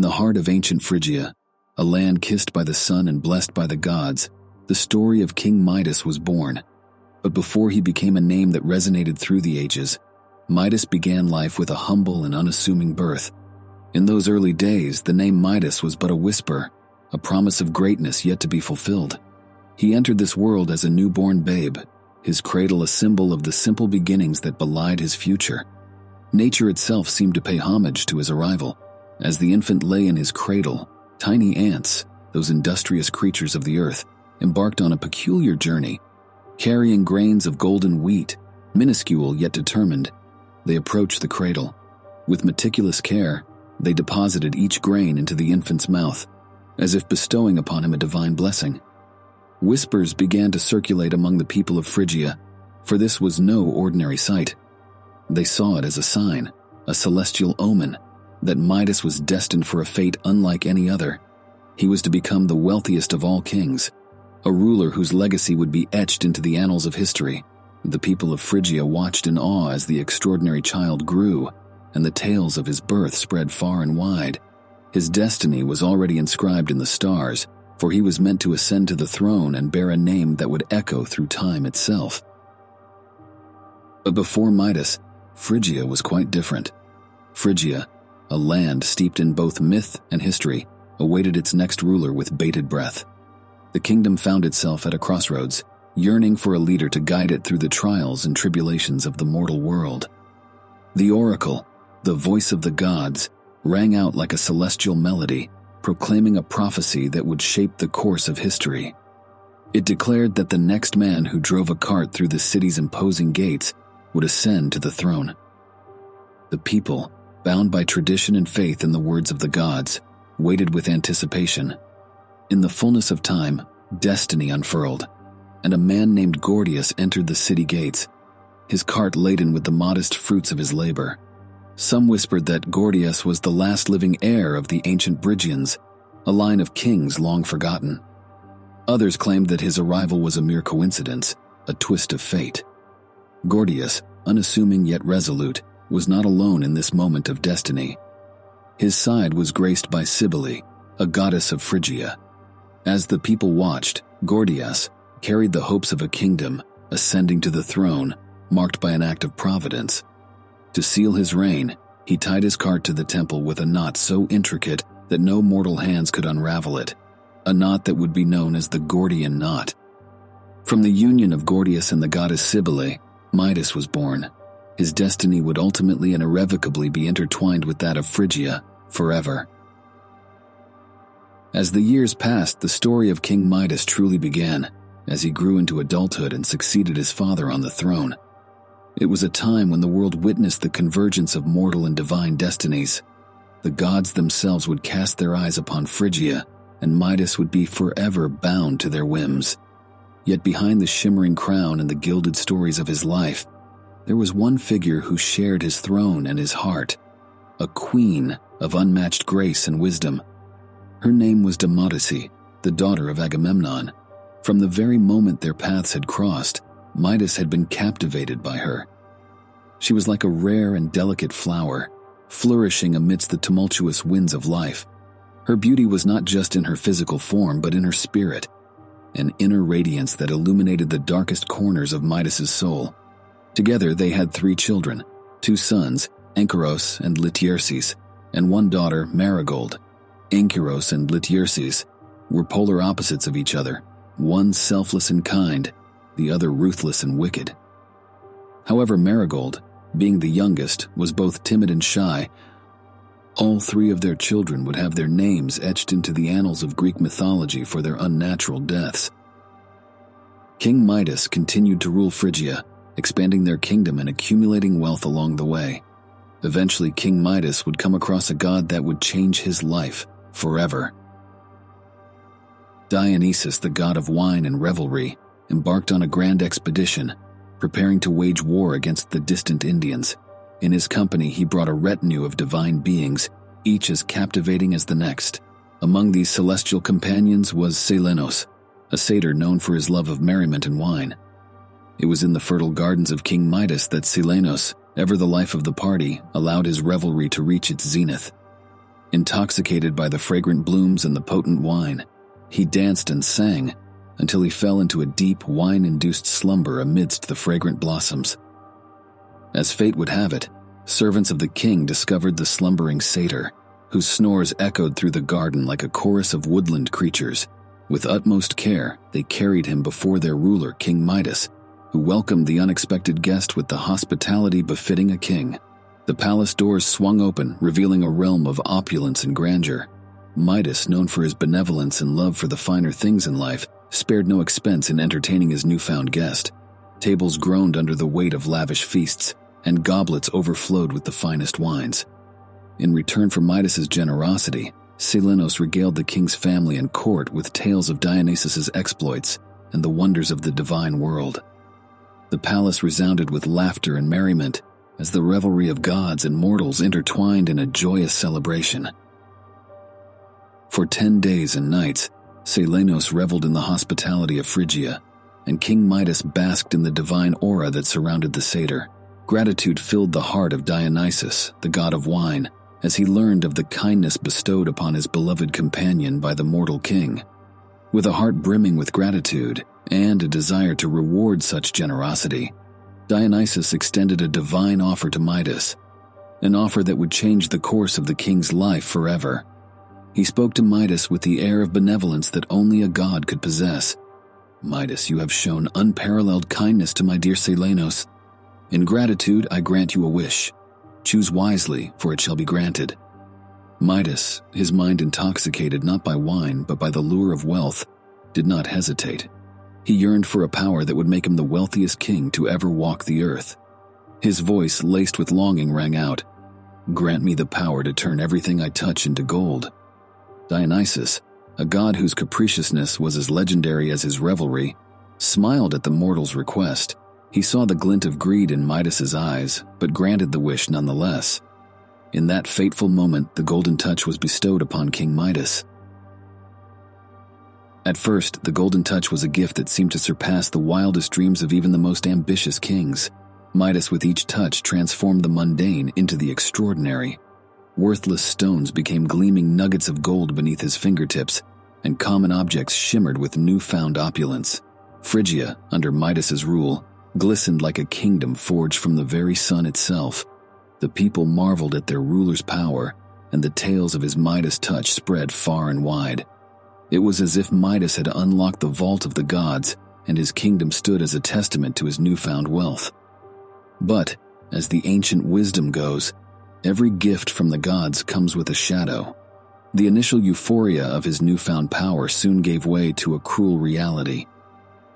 the heart of ancient Phrygia, a land kissed by the sun and blessed by the gods, the story of King Midas was born. But before he became a name that resonated through the ages, Midas began life with a humble and unassuming birth. In those early days, the name Midas was but a whisper, a promise of greatness yet to be fulfilled. He entered this world as a newborn babe, his cradle a symbol of the simple beginnings that belied his future. Nature itself seemed to pay homage to his arrival. As the infant lay in his cradle, tiny ants, those industrious creatures of the earth, embarked on a peculiar journey. Carrying grains of golden wheat, minuscule yet determined, they approached the cradle. With meticulous care, they deposited each grain into the infant's mouth, as if bestowing upon him a divine blessing. Whispers began to circulate among the people of Phrygia, for this was no ordinary sight. They saw it as a sign, a celestial omen, that Midas was destined for a fate unlike any other. He was to become the wealthiest of all kings, a ruler whose legacy would be etched into the annals of history. The people of Phrygia watched in awe as the extraordinary child grew, and the tales of his birth spread far and wide. His destiny was already inscribed in the stars, for he was meant to ascend to the throne and bear a name that would echo through time itself. But before Midas, Phrygia was quite different. Phrygia, a land steeped in both myth and history, awaited its next ruler with bated breath. The kingdom found itself at a crossroads, yearning for a leader to guide it through the trials and tribulations of the mortal world. The oracle, the voice of the gods, rang out like a celestial melody, proclaiming a prophecy that would shape the course of history. It declared that the next man who drove a cart through the city's imposing gates would ascend to the throne. The people, bound by tradition and faith in the words of the gods, waited with anticipation. In the fullness of time, destiny unfurled, and a man named Gordius entered the city gates, his cart laden with the modest fruits of his labor. Some whispered that Gordius was the last living heir of the ancient Phrygians, a line of kings long forgotten. Others claimed that his arrival was a mere coincidence, a twist of fate. Gordius, unassuming yet resolute, was not alone in this moment of destiny. His side was graced by Cybele, a goddess of Phrygia. As the people watched, Gordius carried the hopes of a kingdom, ascending to the throne, marked by an act of providence. To seal his reign, he tied his cart to the temple with a knot so intricate that no mortal hands could unravel it, a knot that would be known as the Gordian knot. From the union of Gordius and the goddess Cybele, Midas was born. His destiny would ultimately and irrevocably be intertwined with that of Phrygia forever. As the years passed, the story of King Midas truly began, as he grew into adulthood and succeeded his father on the throne. It was a time when the world witnessed the convergence of mortal and divine destinies. The gods themselves would cast their eyes upon Phrygia, and Midas would be forever bound to their whims. Yet behind the shimmering crown and the gilded stories of his life, there was one figure who shared his throne and his heart, a queen of unmatched grace and wisdom. Her name was Demodocea, the daughter of Agamemnon. From the very moment their paths had crossed, Midas had been captivated by her. She was like a rare and delicate flower, flourishing amidst the tumultuous winds of life. Her beauty was not just in her physical form, but in her spirit, an inner radiance that illuminated the darkest corners of Midas's soul. Together they had 3 children, 2 sons, Ankyros and Lityerses, and 1 daughter, Marigold. Ankyros and Lityerses were polar opposites of each other, one selfless and kind, the other ruthless and wicked. However, Marigold, being the youngest, was both timid and shy. All 3 of their children would have their names etched into the annals of Greek mythology for their unnatural deaths. King Midas continued to rule Phrygia, expanding their kingdom and accumulating wealth along the way. Eventually, King Midas would come across a god that would change his life forever. Dionysus, the god of wine and revelry, embarked on a grand expedition, preparing to wage war against the distant Indians. In his company, he brought a retinue of divine beings, each as captivating as the next. Among these celestial companions was Silenos, a satyr known for his love of merriment and wine. It was in the fertile gardens of King Midas that Silenos, ever the life of the party, allowed his revelry to reach its zenith. Intoxicated by the fragrant blooms and the potent wine, he danced and sang until he fell into a deep wine-induced slumber amidst the fragrant blossoms. As fate would have it, servants of the king discovered the slumbering satyr, whose snores echoed through the garden like a chorus of woodland creatures. With utmost care, they carried him before their ruler, King Midas, who welcomed the unexpected guest with the hospitality befitting a king. The palace doors swung open, revealing a realm of opulence and grandeur. Midas, known for his benevolence and love for the finer things in life, spared no expense in entertaining his newfound guest. Tables groaned under the weight of lavish feasts, and goblets overflowed with the finest wines. In return for Midas's generosity, Silenos regaled the king's family and court with tales of Dionysus's exploits and the wonders of the divine world. The palace resounded with laughter and merriment as the revelry of gods and mortals intertwined in a joyous celebration. For 10 days and nights, Silenos reveled in the hospitality of Phrygia, and King Midas basked in the divine aura that surrounded the satyr. Gratitude filled the heart of Dionysus, the god of wine, as he learned of the kindness bestowed upon his beloved companion by the mortal king. With a heart brimming with gratitude and a desire to reward such generosity, Dionysus extended a divine offer to Midas, an offer that would change the course of the king's life forever. He spoke to Midas with the air of benevolence that only a god could possess. "Midas, you have shown unparalleled kindness to my dear Silenos. In gratitude, I grant you a wish. Choose wisely, for it shall be granted." Midas, his mind intoxicated not by wine but by the lure of wealth, did not hesitate. He yearned for a power that would make him the wealthiest king to ever walk the earth. His voice, laced with longing, rang out, "Grant me the power to turn everything I touch into gold." Dionysus, a god whose capriciousness was as legendary as his revelry, smiled at the mortal's request. He saw the glint of greed in Midas's eyes, but granted the wish nonetheless. In that fateful moment, the golden touch was bestowed upon King Midas. At first, the golden touch was a gift that seemed to surpass the wildest dreams of even the most ambitious kings. Midas, with each touch, transformed the mundane into the extraordinary. Worthless stones became gleaming nuggets of gold beneath his fingertips, and common objects shimmered with newfound opulence. Phrygia, under Midas's rule, glistened like a kingdom forged from the very sun itself. The people marveled at their ruler's power, and the tales of his Midas touch spread far and wide. It was as if Midas had unlocked the vault of the gods, and his kingdom stood as a testament to his newfound wealth. But, as the ancient wisdom goes, every gift from the gods comes with a shadow. The initial euphoria of his newfound power soon gave way to a cruel reality.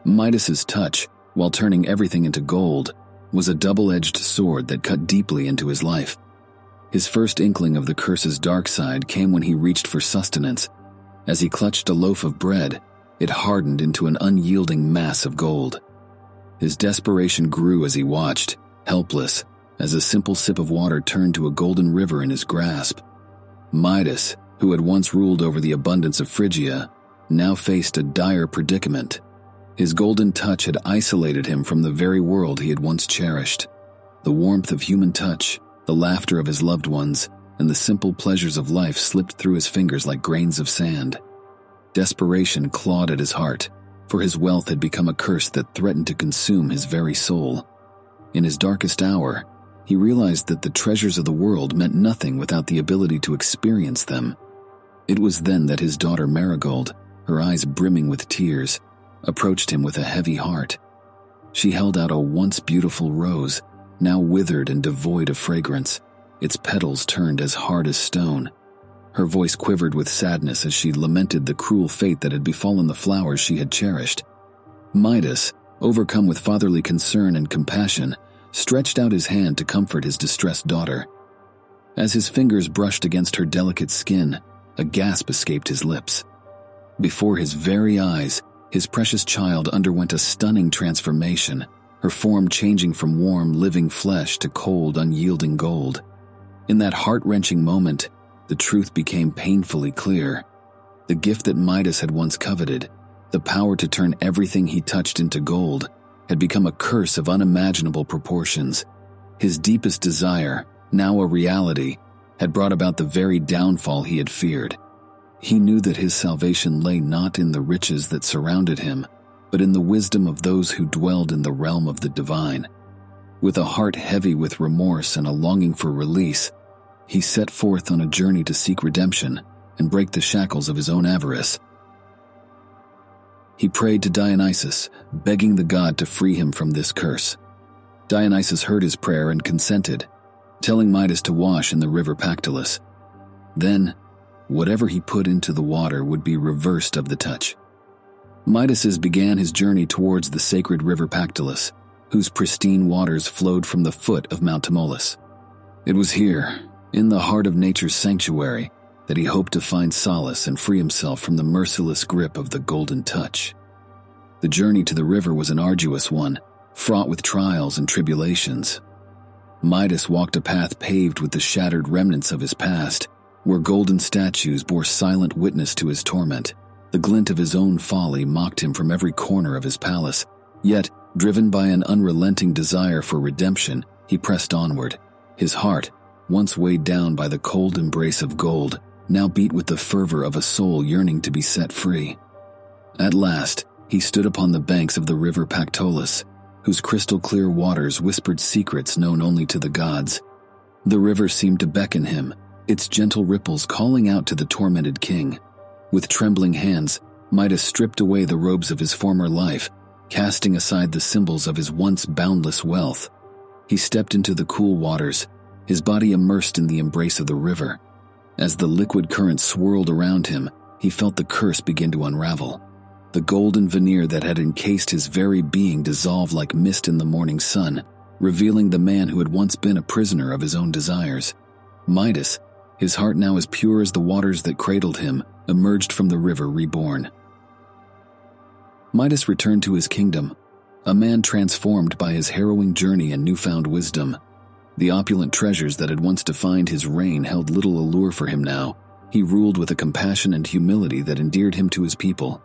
Midas's touch, while turning everything into gold, was a double-edged sword that cut deeply into his life. His first inkling of the curse's dark side came when he reached for sustenance. As he clutched a loaf of bread, it hardened into an unyielding mass of gold. His desperation grew as he watched, helpless, as a simple sip of water turned to a golden river in his grasp. Midas, who had once ruled over the abundance of Phrygia, now faced a dire predicament. His golden touch had isolated him from the very world he had once cherished. The warmth of human touch, the laughter of his loved ones, and the simple pleasures of life slipped through his fingers like grains of sand. Desperation clawed at his heart, for his wealth had become a curse that threatened to consume his very soul. In his darkest hour, he realized that the treasures of the world meant nothing without the ability to experience them. It was then that his daughter Marigold, her eyes brimming with tears, approached him with a heavy heart. She held out a once beautiful rose, now withered and devoid of fragrance, its petals turned as hard as stone. Her voice quivered with sadness as she lamented the cruel fate that had befallen the flowers she had cherished. Midas, overcome with fatherly concern and compassion, stretched out his hand to comfort his distressed daughter. As his fingers brushed against her delicate skin, a gasp escaped his lips. Before his very eyes, his precious child underwent a stunning transformation, her form changing from warm, living flesh to cold, unyielding gold. In that heart-wrenching moment, the truth became painfully clear. The gift that Midas had once coveted, the power to turn everything he touched into gold, had become a curse of unimaginable proportions. His deepest desire, now a reality, had brought about the very downfall he had feared. He knew that his salvation lay not in the riches that surrounded him, but in the wisdom of those who dwelled in the realm of the divine. With a heart heavy with remorse and a longing for release, he set forth on a journey to seek redemption and break the shackles of his own avarice. He prayed to Dionysus, begging the god to free him from this curse. Dionysus heard his prayer and consented, telling Midas to wash in the river Pactolus. Then, whatever he put into the water would be reversed of the touch. Midas began his journey towards the sacred river Pactolus, whose pristine waters flowed from the foot of Mount Tmolus. It was here, in the heart of nature's sanctuary, that he hoped to find solace and free himself from the merciless grip of the golden touch. The journey to the river was an arduous one, fraught with trials and tribulations. Midas walked a path paved with the shattered remnants of his past, where golden statues bore silent witness to his torment. The glint of his own folly mocked him from every corner of his palace, yet, driven by an unrelenting desire for redemption, he pressed onward. His heart, once weighed down by the cold embrace of gold, now beat with the fervor of a soul yearning to be set free. At last, he stood upon the banks of the river Pactolus, whose crystal-clear waters whispered secrets known only to the gods. The river seemed to beckon him, its gentle ripples calling out to the tormented king. With trembling hands, Midas stripped away the robes of his former life, casting aside the symbols of his once boundless wealth. He stepped into the cool waters, his body immersed in the embrace of the river. As the liquid current swirled around him, he felt the curse begin to unravel. The golden veneer that had encased his very being dissolved like mist in the morning sun, revealing the man who had once been a prisoner of his own desires. Midas, his heart now as pure as the waters that cradled him, emerged from the river reborn. Midas returned to his kingdom, a man transformed by his harrowing journey and newfound wisdom. The opulent treasures that had once defined his reign held little allure for him now. He ruled with a compassion and humility that endeared him to his people.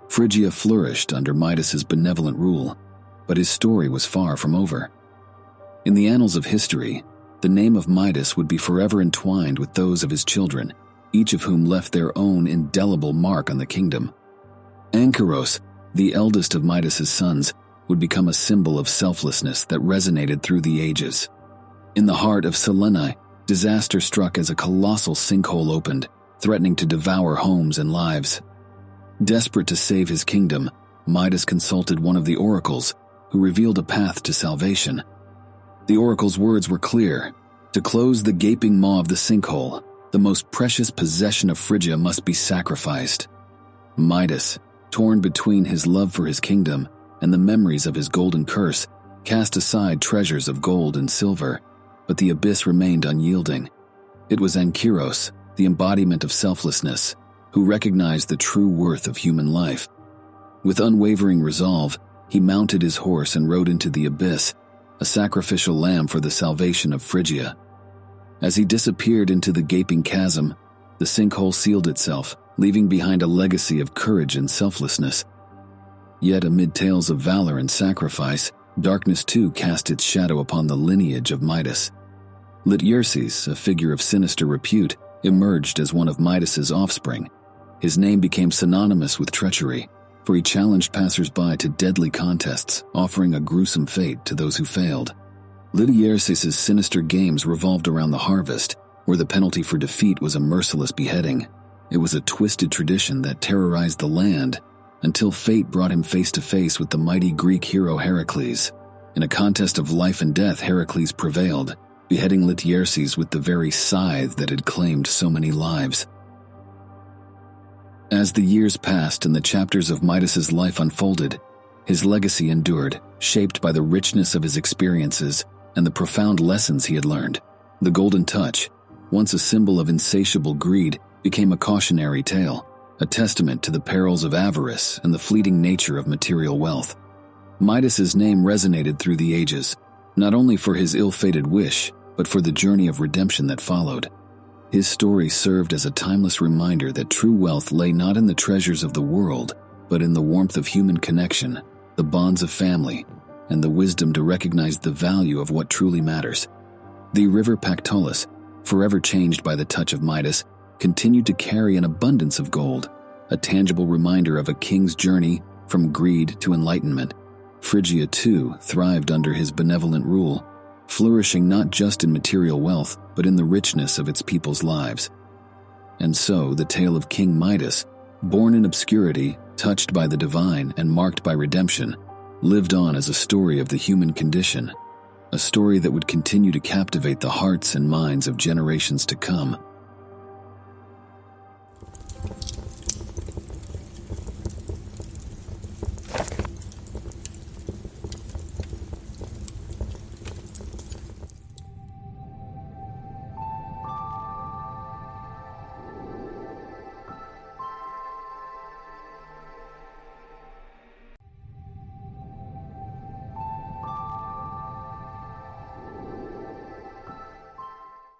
Phrygia flourished under Midas's benevolent rule, but his story was far from over. In the annals of history, the name of Midas would be forever entwined with those of his children, each of whom left their own indelible mark on the kingdom. Ankyros, the eldest of Midas's sons, would become a symbol of selflessness that resonated through the ages. In the heart of Selene, disaster struck as a colossal sinkhole opened, threatening to devour homes and lives. Desperate to save his kingdom, Midas consulted one of the oracles, who revealed a path to salvation. The oracle's words were clear: to close the gaping maw of the sinkhole, the most precious possession of Phrygia must be sacrificed. Midas, torn between his love for his kingdom and the memories of his golden curse, cast aside treasures of gold and silver, but the abyss remained unyielding. It was Ankyros, the embodiment of selflessness, who recognized the true worth of human life. With unwavering resolve, he mounted his horse and rode into the abyss, a sacrificial lamb for the salvation of Phrygia. As he disappeared into the gaping chasm, the sinkhole sealed itself, leaving behind a legacy of courage and selflessness. Yet amid tales of valor and sacrifice, darkness too cast its shadow upon the lineage of Midas. Lityerses, a figure of sinister repute, emerged as one of Midas's offspring. His name became synonymous with treachery, for he challenged passers-by to deadly contests, offering a gruesome fate to those who failed. Lityerses' sinister games revolved around the harvest, where the penalty for defeat was a merciless beheading. It was a twisted tradition that terrorized the land, until fate brought him face to face with the mighty Greek hero Heracles. In a contest of life and death, Heracles prevailed, beheading Lityerses with the very scythe that had claimed so many lives. As the years passed and the chapters of Midas's life unfolded, his legacy endured, shaped by the richness of his experiences and the profound lessons he had learned. The golden touch, once a symbol of insatiable greed, became a cautionary tale, a testament to the perils of avarice and the fleeting nature of material wealth. Midas's name resonated through the ages, not only for his ill-fated wish, but for the journey of redemption that followed. His story served as a timeless reminder that true wealth lay not in the treasures of the world, but in the warmth of human connection, the bonds of family, and the wisdom to recognize the value of what truly matters. The river Pactolus, forever changed by the touch of Midas, continued to carry an abundance of gold, a tangible reminder of a king's journey from greed to enlightenment. Phrygia, too, thrived under his benevolent rule, flourishing not just in material wealth, but in the richness of its people's lives. And so, the tale of King Midas, born in obscurity, touched by the divine, and marked by redemption, lived on as a story of the human condition, a story that would continue to captivate the hearts and minds of generations to come.